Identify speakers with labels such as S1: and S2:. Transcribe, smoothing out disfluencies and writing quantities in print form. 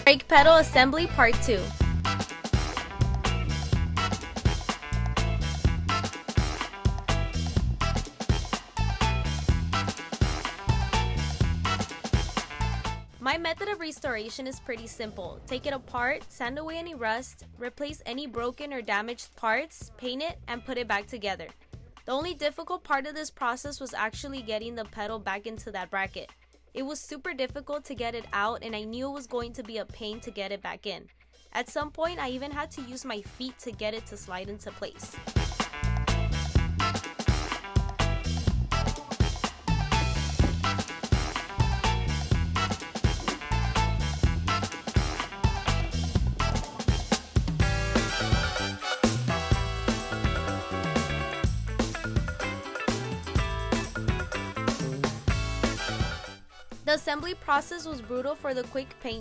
S1: Brake pedal assembly part 2. My method of restoration is pretty simple. Take it apart, sand away any rust, replace any broken or damaged parts, paint it, and put it back together. The only difficult part of this process was actually getting the pedal back into that bracket. It was super difficult to get it out, and I knew it was going to be a pain to get it back in. At some point, I even had to use my feet to get it to slide into place. The assembly process was brutal for the quick paint.